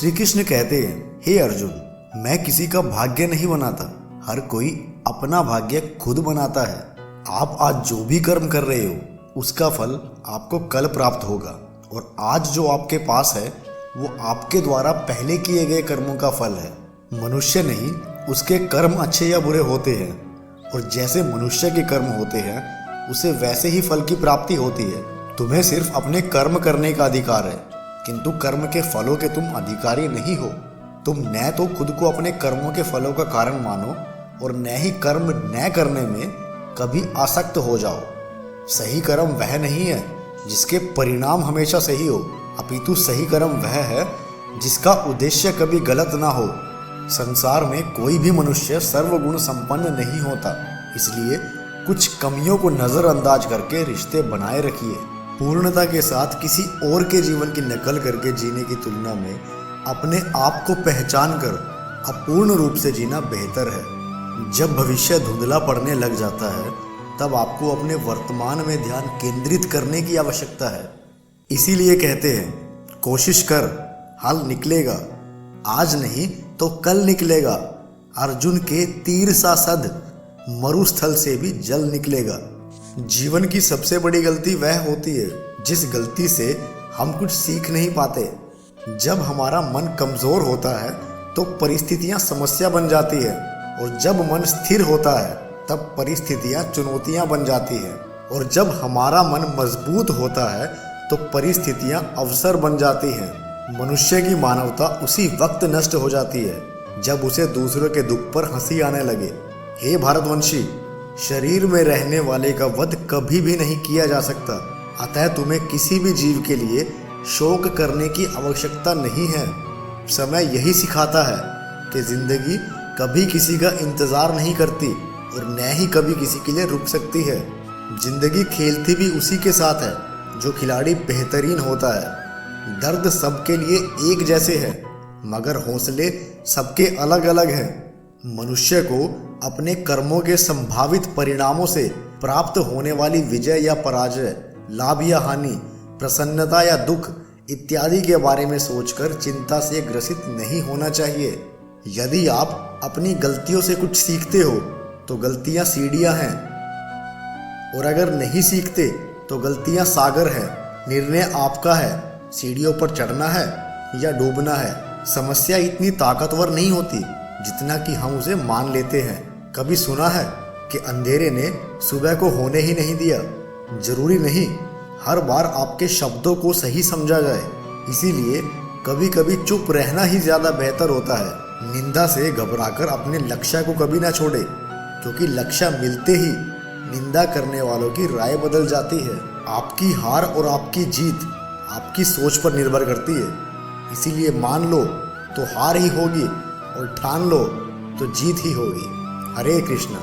श्री कृष्ण कहते हैं, हे अर्जुन, मैं किसी का भाग्य नहीं बनाता, हर कोई अपना भाग्य खुद बनाता है। आप आज जो भी कर्म कर रहे हो उसका फल आपको कल प्राप्त होगा, और आज जो आपके पास है वो आपके द्वारा पहले किए गए कर्मों का फल है। मनुष्य नहीं, उसके कर्म अच्छे या बुरे होते हैं, और जैसे मनुष्य के कर्म होते हैं उसे वैसे ही फल की प्राप्ति होती है। तुम्हें सिर्फ अपने कर्म करने का अधिकार है, किंतु कर्म के फलों के तुम अधिकारी नहीं हो। तुम न तो खुद को अपने कर्मों के फलों का कारण मानो, और न ही कर्म न करने में कभी आसक्त हो जाओ। सही कर्म वह नहीं है जिसके परिणाम हमेशा सही हो, अपितु सही कर्म वह है जिसका उद्देश्य कभी गलत ना हो। संसार में कोई भी मनुष्य सर्वगुण संपन्न नहीं होता, इसलिए कुछ कमियों को नज़रअंदाज करके रिश्ते बनाए रखिए। पूर्णता के साथ किसी और के जीवन की नकल करके जीने की तुलना में अपने आप को पहचान कर अपूर्ण रूप से जीना बेहतर है। जब भविष्य धुंधला पड़ने लग जाता है तब आपको अपने वर्तमान में ध्यान केंद्रित करने की आवश्यकता है। इसीलिए कहते हैं, कोशिश कर, हल निकलेगा, आज नहीं तो कल निकलेगा। अर्जुन के तीर सा सद, मरुस्थल से भी जल निकलेगा। जीवन की सबसे बड़ी गलती वह होती है जिस गलती से हम कुछ सीख नहीं पाते। जब हमारा मन कमज़ोर होता है तो परिस्थितियां समस्या बन जाती है, और जब मन स्थिर होता है तब परिस्थितियां चुनौतियां बन जाती हैं, और जब हमारा मन मजबूत होता है तो परिस्थितियां अवसर बन जाती हैं। मनुष्य की मानवता उसी वक्त नष्ट हो जाती है जब उसे दूसरों के दुख पर हंसी आने लगे। हे भारतवंशी, शरीर में रहने वाले का वध कभी भी नहीं किया जा सकता, अतः तुम्हें किसी भी जीव के लिए शोक करने की आवश्यकता नहीं है। समय यही सिखाता है कि जिंदगी कभी किसी का इंतज़ार नहीं करती और न ही कभी किसी के लिए रुक सकती है। जिंदगी खेलती भी उसी के साथ है जो खिलाड़ी बेहतरीन होता है। दर्द सबके लिए एक जैसे है, मगर हौसले सबके अलग अलग हैं। मनुष्य को अपने कर्मों के संभावित परिणामों से प्राप्त होने वाली विजय या पराजय, लाभ या हानि, प्रसन्नता या दुख इत्यादि के बारे में सोचकर चिंता से ग्रसित नहीं होना चाहिए। यदि आप अपनी गलतियों से कुछ सीखते हो तो गलतियां सीढ़ियां हैं, और अगर नहीं सीखते तो गलतियां सागर हैं। निर्णय आपका है, सीढ़ियों पर चढ़ना है या डूबना है। समस्या इतनी ताकतवर नहीं होती जितना कि हम उसे मान लेते हैं। कभी सुना है कि अंधेरे ने सुबह को होने ही नहीं दिया? जरूरी नहीं हर बार आपके शब्दों को सही समझा जाए, इसीलिए कभी कभी चुप रहना ही ज़्यादा बेहतर होता है। निंदा से घबराकर अपने लक्ष्य को कभी ना छोड़े, क्योंकि लक्ष्य मिलते ही निंदा करने वालों की राय बदल जाती है। आपकी हार और आपकी जीत आपकी सोच पर निर्भर करती है, इसीलिए मान लो तो हार ही होगी, और ठान लो तो जीत ही होगी। हरे कृष्णा।